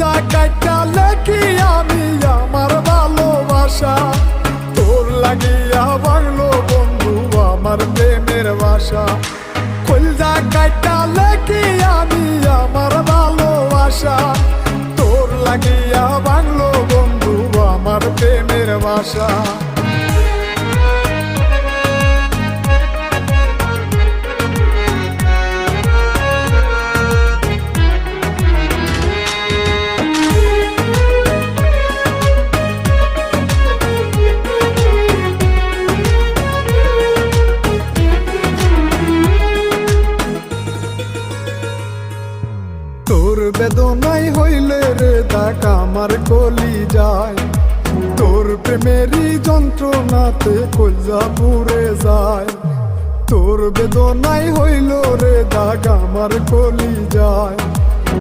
কলজা কাটা লেখি আমি আমার ভালোবাসা, তোর লাগিয়া বাংলো বন্ধু আমার প্রেমের বাসা। কলজা কাটা লেখি আমি আমার ভালোবাসা, তোর লাগিয়া বাংলো বন্ধু আমার প্রেমের বাসা। তোর বেদনাই হইলে রে দাগ আমার কলি যায়, তোর প্রেমেরই যন্ত্রণাতে কলজা পুড়ে যায়। তোর বেদনাই হইল রে দাগ আমার কলি যায়,